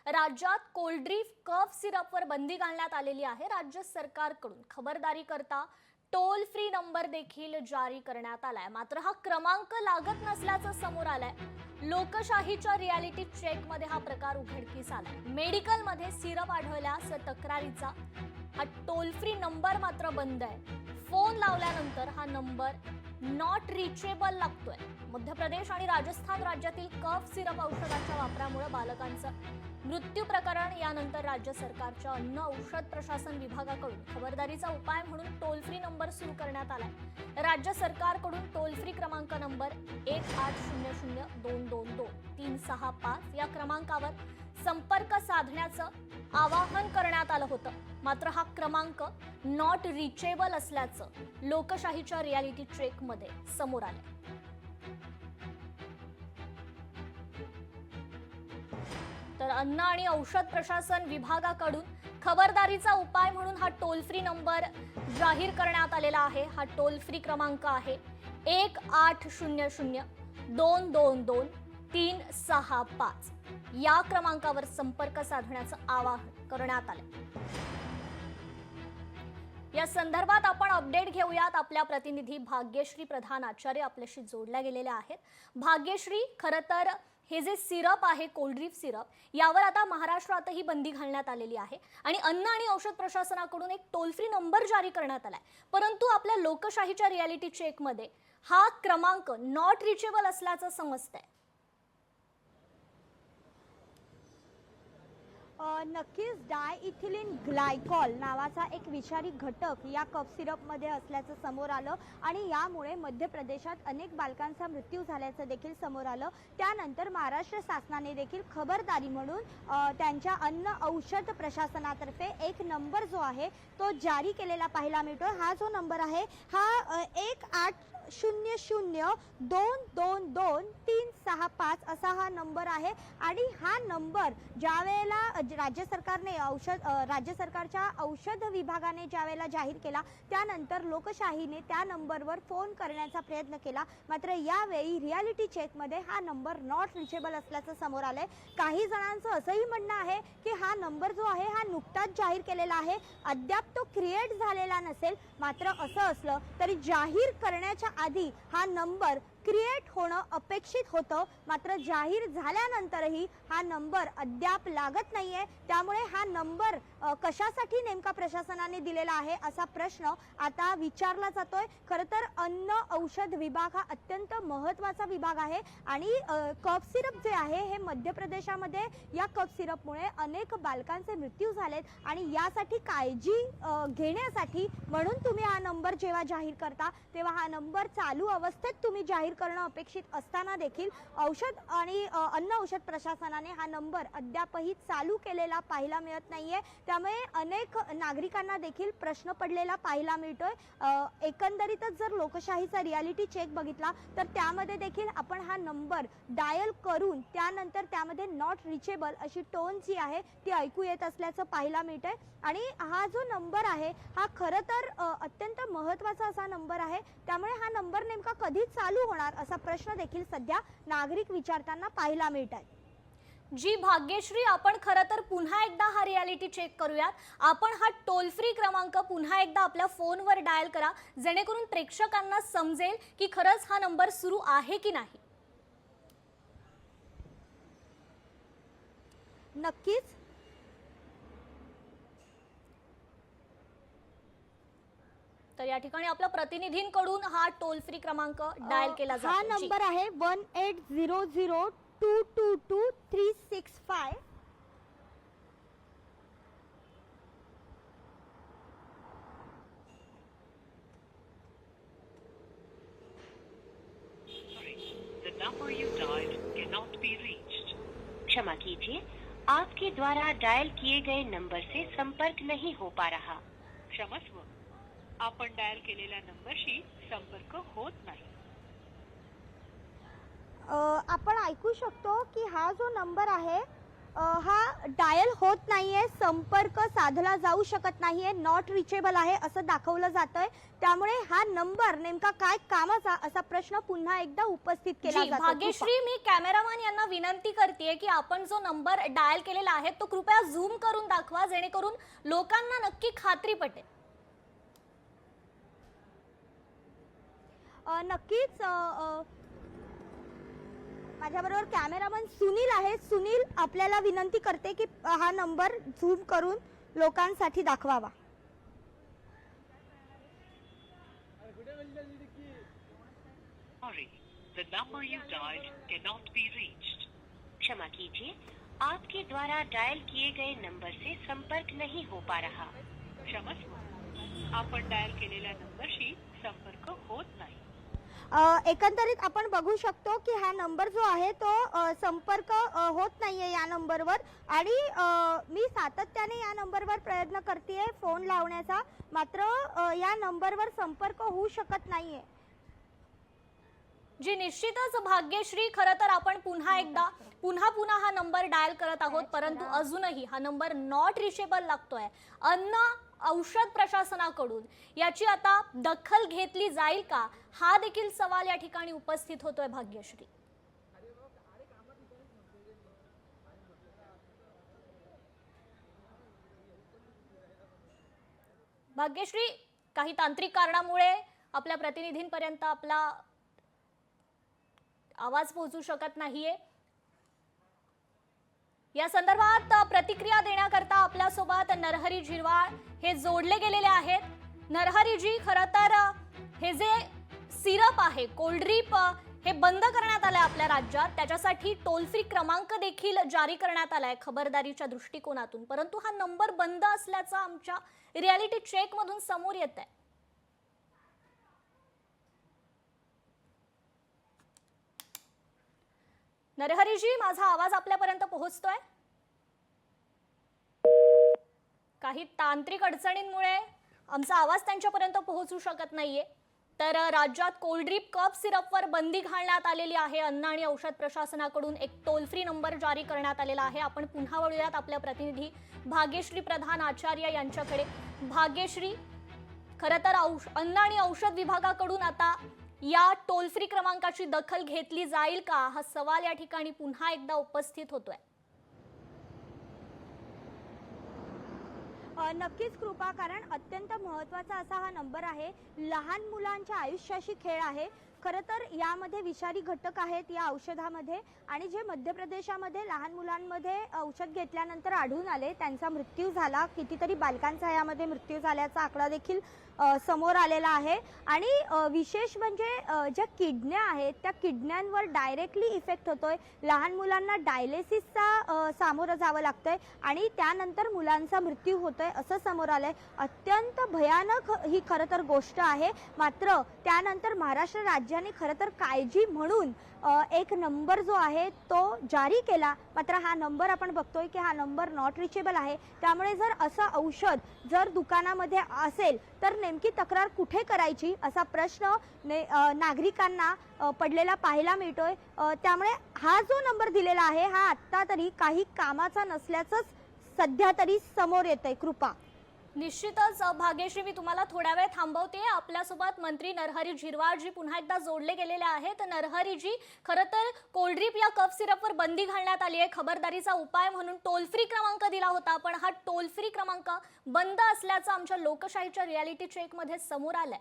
राज्यात कोल्ड्रिंक कफ सिरपवर बंदी घालण्यात आलेली आहे। राज्य सरकारकडून खबरदारी करता टोल फ्री नंबर देखील जारी करण्यात आलाय। मात्र हा क्रमांक लागत नसल्याचं समोर आलंय। लोकशाहीच्या रियालिटी चेक मध्ये हा प्रकार उघडकीस आलाय। मेडिकल मध्ये सिरप आढळल्यास तक्रारीचा हा टोल फ्री नंबर मात्र बंद आहे। फोन लावल्यानंतर हा नंबर नॉट रिचेबल लागतोय। मध्य प्रदेश आणि राजस्थान राज्यातील कफ सिरप औषधाच्या वापरामुळे बालकांचं मृत्यू प्रकरण यानंतर राज्य सरकारच्या अन्न औषध प्रशासन विभागाकडून खबरदारीचा उपाय म्हणून टोल फ्री नंबर सुरू करण्यात आलाय। राज्य सरकारकडून टोल फ्री क्रमांक नंबर 1800-222-365 या क्रमांकावर संपर्क साधण्याचं आवाहन करण्यात आलं होतं। मात्र हा क्रमांक नॉट रिचेबल असल्याचं लोकशाहीच्या रियालिटी चेक मध्ये समोर आलंय। तर अन्न आणि औषध प्रशासन विभागाकडून खबरदारीचा उपाय म्हणून हा टोल फ्री नंबर जाहीर करण्यात आलेला आहे। हा टोल फ्री क्रमांक आहे 1800-222-365 या क्रमांकावर संपर्क साधण्याचं आवाहन करण्यात आलं। या संदर्भात आपण अपडेट घेऊयात। आपल्या प्रतिनिधी भाग्यश्री प्रधान आचार्य आपल्याशी जोडल्या गेलेल्या आहेत। भाग्यश्री, खरं तर हे जे सिरप आहे कोल्ड्रिंक सिरप यावर आता महाराष्ट्रातही बंदी घालण्यात आलेली आहे आणि अन्न आणि औषध प्रशासनाकडून एक टोल फ्री नंबर जारी करण्यात आलाय। परंतु आपल्या लोकशाहीच्या रियालिटी चेक मध्ये हा क्रमांक नॉट रिचेबल असल्याचं समजतंय। नक्कीच डायइथिलीन ग्लायकॉल नावाचा एक विषारी घटक या कफ सिरपमध्ये असल्याचं समोर आलं आणि यामुळे मध्य प्रदेशात अनेक बालकांचा मृत्यू झाल्याचं देखील समोर आलं। त्यानंतर महाराष्ट्र शासनाने देखील खबरदारी म्हणून त्यांच्या अन्न औषध प्रशासनातर्फे एक नंबर जो आहे तो जारी केलेला पाहायला मिळतो। हा जो नंबर आहे हा 1800-222-365 असा हा नंबर आहे आणि हा नंबर ज्यावेळेला राज्य सरकारच्या औषध विभागाने ज्यावेळेला जाहीर केला त्यानंतर लोकशाहीने त्या नंबरवर फोन करण्याचा प्रयत्न केला। मात्र यावेळी रियालिटी चेकमध्ये हा नंबर नॉट रिचेबल असल्याचं समोर आलंय। काही जणांचं असंही म्हणणं आहे की हा नंबर जो आहे हा नुकताच जाहीर केलेला आहे, अद्याप तो क्रिएट झालेला नसेल। मात्र असं असलं तरी जाहीर करण्याच्या आधी हा नंबर क्रिएट होणं अपेक्षित होतं। मात्र जाहीर झाल्यानंतरही हा नंबर अद्याप लागत नाहीये। त्यामुळे हा नंबर कशासाठी नेमका प्रशासनाने दिलेला आहे असा प्रश्न आता विचारला जातोय। खरं तर अन्न औषध विभाग हा अत्यंत महत्त्वाचा विभाग आहे आणि कफ सिरप जे आहे हे मध्य प्रदेशामध्ये या कफ सिरपमुळे अनेक बालकांचे मृत्यू झालेत आणि यासाठी काळजी घेण्यासाठी म्हणून तुम्ही हा नंबर जेव्हा जाहीर करता तेव्हा हा नंबर चालू अवस्थेत तुम्ही जाहीर करणं अपेक्षित असताना देखील औषध आणि अन्न औषध प्रशासनाने हा नंबर अद्यापही चालू केलेला पाहायला मिळत नाहीये। त्यामुळे अनेक नागरिकांना देखील प्रश्न पडलेला पाहायला मिळतोय। एकंदरीतच जर लोकशाहीचा रियालिटी चेक बघितला तर त्यामध्ये देखील आपण हा नंबर डायल करून त्यानंतर त्यामध्ये नॉट रिचेबल अशी टोन जी आहे ती ऐकू येत असल्याचं पाहायला मिळतंय आणि हा जो नंबर आहे हा खरं तर अत्यंत महत्त्वाचा असा नंबर आहे। त्यामुळे हा नंबर नेमका कधी चालू होणार असा प्रश्न देखील सध्या नागरिक विचारताना पाहायला मिळत आहे। जी भाग्यश्री, आपण खरं तर पुन्हा एकदा हा रियालिटी चेक करूयात। आपण हा टोल फ्री क्रमांक पुन्हा एकदा आपल्या फोनवर डायल करा जेणेकरून प्रेक्षकांना समजेल की खरंच हा नंबर सुरू आहे की नाही। नक्कीच तर या ठिकाणी आपल्या प्रतिनिधींकडून हा टोल फ्री क्रमांक डायल केला जातो। हा नंबर आहे 1800-222-365। The number you dialed cannot be reached. क्षमा कीजिए, आपके द्वारा डायल किए गए नंबर से संपर्क नहीं हो पा रहा। क्षमस्व, आपण डायल केलेल्या नंबरशी संपर्क होत नाही। आपण ऐकू शकतो की हा जो नंबर आहे हा डायल होत नाहीये, संपर्क साधला जाऊ शकत नाहीये, नॉट रिचेबल आहे असं दाखवलं जातंय. त्यामुळे हा नंबर नेमका काय कामाचा असा प्रश्न पुन्हा एकदा उपस्थित केला जी जातो. भाग्यश्री, मी कॅमेरामॅन यांना विनंती करते की आपण जो नंबर डायल केलेला आहे तो कृपया झूम करून दाखवा, जेणेकरून लोकांना नक्की खात्री पटेल. नक्कीच माझ्याबरोबर कॅमेरामन सुनील आहे. सुनील, आपल्याला विनंती करते की हा नंबर झूम करून लोकांसाठी दाखवावा. Sorry, the number you dialed cannot be reached. क्षमा कीजिए, आपके द्वारा डायल किए गए नंबर से संपर्क नहीं हो पा रहा. क्षमस्व, आपण डायल केलेल्या नंबरशी संपर्क होत नाही. एकंदरीत आपण बघू शकतो की हा नंबर जो आहे तो संपर्क होत नाहीये या नंबरवर. आणि मी सातत्याने या नंबरवर प्रयत्न करतेय फोन लावण्याचा, मात्र या नंबरवर संपर्क होऊ शकत नाहीये. जी निश्चितच भाग्यश्री, खरं तर आपण पुन्हा हा नंबर डायल करत आहोत, परंतु अजूनही हा नंबर नॉट रिचेबल लागतोय अन्न औषध प्रशासनाकडून. याची आता दखल घेतली जाईल का, हा देखील सवाल या ठिकाणी उपस्थित होतोय भाग्यश्री. भाग्यश्री, काही तांत्रिक कारणामुळे आपल्या प्रतिनिधींपर्यंत आपला आवाज पोहोचू शकत नाहीये. या संदर्भात प्रतिक्रिया देण्याकरता आपल्यासोबत नरहरी झिरवाळ हे जोडले गेलेले आहेत. नरहरीजी, खरं तर हे जे सिरप आहे, कोल्ड ड्रिप, हे बंद करण्यात आलंय आपल्या राज्यात. त्याच्यासाठी टोल फ्री क्रमांक देखील जारी करण्यात आलाय खबरदारीच्या दृष्टिकोनातून, परंतु हा नंबर बंद असल्याचं आमच्या रियालिटी चेक मधून समोर येत आहे. नरहरीजी, माझा आवाज आपल्यापर्यंत पोहोचतोय? काही तांत्रिक अडचणींमुळे आमचा आवाज त्यांच्यापर्यंत पोहोचू शकत नाहीये. तर राज्यात कोल्ड ड्रिप कफ सिरपवर बंदी घालण्यात आलेली आहे. अन्न आणि औषध प्रशासनाकडून एक टोल फ्री नंबर जारी करण्यात आलेला आहे. आपण पुन्हा वळूयात आपल्या प्रतिनिधी भाग्यश्री प्रधान आचार्य यांच्याकडे. भाग्यश्री, खरं तर अन्न आणि औषध विभागाकडून आता या टोल फ्री क्रमांकाची दखल घेतली जाईल का, हा सवाल या ठिकाणी पुन्हा एकदा उपस्थित होतोय. नक्कीच कृपा, कारण अत्यंत महत्त्वाचा असा हा नंबर आहे. लहान मुलांच्या आयुष्याशी खेळ आहे. खरं तर यामध्ये विषारी घटक आहेत या औषधामध्ये, आणि जे मध्य प्रदेशामध्ये लहान मुलांमध्ये औषध घेतल्यानंतर आढळून आले, त्यांचा मृत्यू झाला. कितीतरी बालकांचा यामध्ये मृत्यू झाल्याचा आकडा देखील समोर आलेला आहे. आणि विशेष म्हणजे ज्या किडन्या आहेत त्या किडन्यांवर डायरेक्टली इफेक्ट होतोय. लहान मुलांना डायलिसिसचा सामोरं जावं लागतंय आणि त्यानंतर मुलांचा मृत्यू होतोय असं समोर आलंय. अत्यंत भयानक ही खरं तर गोष्ट आहे. मात्र त्यानंतर महाराष्ट्र राज्याने खरं तर काळजी म्हणून एक नंबर जो आहे तो जारी केला. मात्र हा नंबर आपण बघतोय की हा नंबर नॉट रिचेबल आहे. त्यामुळे जर असं औषध जर दुकानामध्ये असेल तर नेमकी तक्रार कुठे करायची असा प्रश्न नागरिकांना पडलेला पाहायला मिळतोय. त्यामुळे हा जो नंबर दिलेला आहे हा आत्ता तरी काही कामाचा नसल्याचंच सध्या तरी समोर येतंय. कृपा, निश्चितच भाग्यश्री, मी तुम्हाला थोड्या वेळ थांबवते. आपल्यासोबत मंत्री नरहरी झिरवाळ जी पुन्हा एकदा जोडले गेलेले आहेत. नरहरीजी, खरं तर कोल्ड ड्रिप या कफ सिरपवर बंदी घालण्यात आली आहे. खबरदारीचा उपाय म्हणून टोल फ्री क्रमांक दिला होता, पण हा टोल फ्री क्रमांक बंद असल्याचं आमच्या लोकशाहीच्या रियालिटी चेक मध्ये समोर आलंय.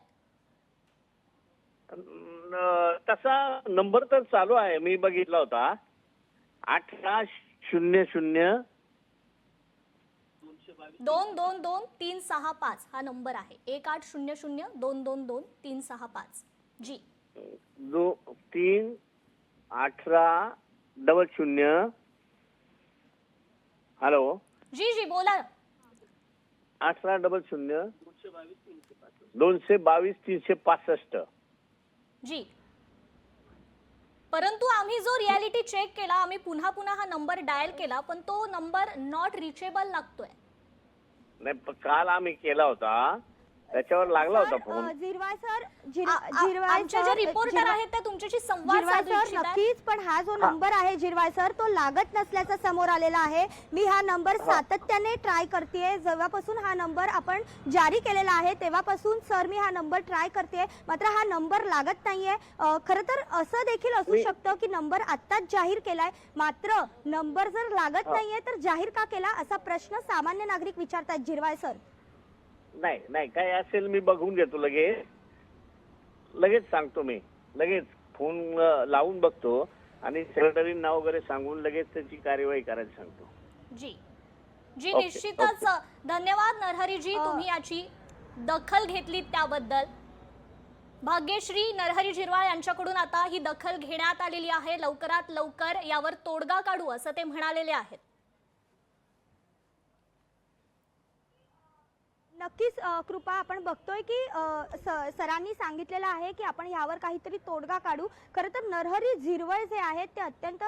तसा नंबर तर चालू आहे, मी बघितला होता. 1800 222-365 हा नंबर आहे. 1800-222-365. जी 3-1800. हॅलो जी जी बोला. 1800 222-365. जी, परंतु आम्ही जो रियालिटी चेक केला, आम्ही पुन्हा हा नंबर डायल केला, पण तो नंबर नॉट रिचेबल लागतोय. नाही, काल आम्ही केला होता त्याच्यावर लागला होता फोन. झिरवाळ सर आमचे जे रिपोर्टर आहेत ते तुमच्याशी संवाद झिरवाळ साधू सर इच्छित आहेत. नक्कीच, पण हा जो नंबर आहे झिरवाळ सर तो लागत नसल्याचं समोर आलेला आहे. मी हा नंबर सातत्याने ट्राय करतेय. जेव्हापासून हा नंबर आपण जारी केलेला आहे तेव्हापासून सर मी हा नंबर ट्राय करतेय, मात्र हा नंबर लागत नाहीये. खरं तर असं देखील असू शकतं की नंबर आत्ताच जाहीर केलाय, मात्र नंबर जर लागत नाहीये तर जाहीर का केला असा प्रश्न सामान्य नागरिक विचारतात. झिरवाळ सर नाही नाही काय असेल मी बघून घेतो, लगेच सांगतो. मी लगेच फोन लावून बघतो आणि सेक्रेटरींना वगैरे सांगून लगेच त्याची कार्यवाही करायला सांगतो. जी जी ओके, निश्चितच धन्यवाद नरहरीजी, तुम्ही याची दखल घेतली त्याबद्दल. भाग्यश्री नरहरी झिरवाळ यांच्याकडून आता ही दखल घेण्यात आलेली आहे. लवकरात लवकर यावर तोडगा काढू असं ते म्हणालेले आहेत. नक्कीच कृपा, आपण बघतोय की सरांनी सांगितलेलं आहे की आपण यावर काहीतरी तोडगा काढू. खरं तर नरहरी झिरवळ जे आहेत ते अत्यंत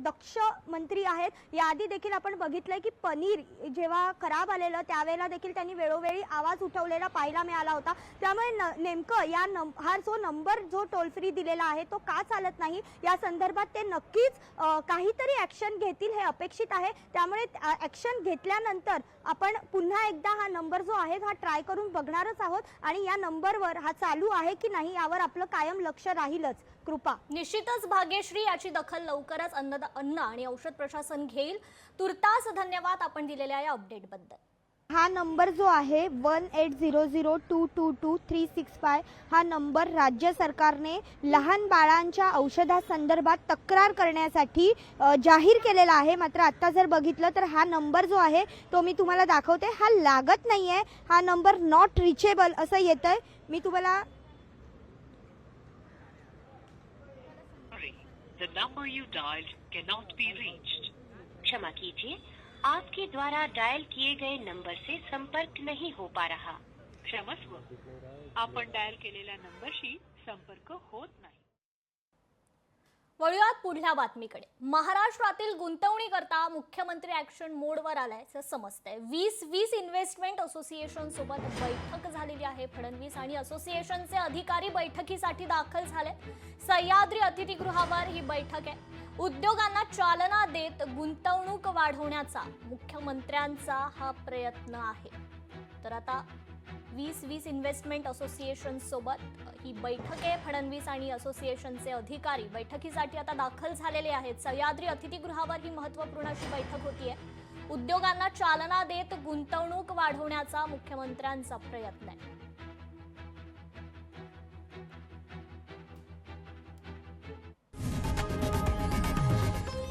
दक्ष मंत्री आहेत. याआधी देखील आपण बघितलंय की पनीर जेव्हा खराब आलेलं त्यावेळेला देखील त्यांनी वेळोवेळी आवाज उठवलेला पाहायला मिळाला होता. त्यामुळे नेमकं हा जो नंबर जो टोल फ्री दिलेला आहे तो का चालत नाही या संदर्भात ते नक्कीच काहीतरी ऍक्शन घेतील हे अपेक्षित आहे. त्यामुळे ऍक्शन घेतल्यानंतर आपण पुन्हा एकदा हा नंबर जो आहे हा ट्राय करून बघणारच आहोत आणि या नंबरवर हा चालू आहे की नाही यावर आपलं कायम लक्ष राहीलच. कृपा निश्चितच भाग्यश्री याची दखल लवकरच अन्न आणि औषध प्रशासन घेईल. तुर्तास धन्यवाद आपण दिलेल्या या अपडेट बद्दल. हा नंबर जो आहे 1800222365 हा नंबर राज्य सरकारने लहान बाळांच्या औषधासंदर्भात तक्रार करण्यासाठी जाहीर केलेला आहे. मात्र आता जर बघितलं तर हा नंबर जो आहे तो मी तुम्हाला दाखवते, हा लागत नाहीये. हा नंबर नॉट रिचेबल असं येतंय. मी तुम्हाला The number you dialed cannot be reached. क्षमा कीजिए, आपके द्वारा डायल किए गए नंबर से संपर्क नहीं हो पा रहा. क्षमस्व, आपण डायल केलेल्या नंबरशी संपर्क होत नाही. वळूयात पुढल्या बातमीकडे. महाराष्ट्रातील गुंतवणुकीकरता मुख्यमंत्री ऍक्शन मोडवर आल्याचं समजतंय. 2020 इन्व्हेस्टमेंट असोसिएशन सोबत बैठक झालेली आहे. फडणवीस आणि असोसिएशनचे अधिकारी बैठकीसाठी दाखल झाले. सह्याद्री अतिथीगृहावर ही बैठक आहे. उद्योगांना चालना देत गुंतवणूक वाढवण्याचा मुख्यमंत्र्यांचा हा प्रयत्न आहे. तर आता 2020 इन्व्हेस्टमेंट असोसिएशन सोबत ही बैठक आहे. फडणवीस आणि असोसिएशनचे अधिकारी बैठकीसाठी आता दाखल झालेले आहेत. सह्याद्री अतिथीगृहावर ही महत्त्वपूर्ण अशी बैठक होतीये. उद्योगांना चालना देत गुंतवणूक वाढवण्याचा मुख्यमंत्र्यांचा प्रयत्न आहे.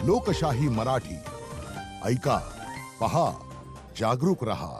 लोकशाही मराठी ऐका, पहा, जागरूक रहा.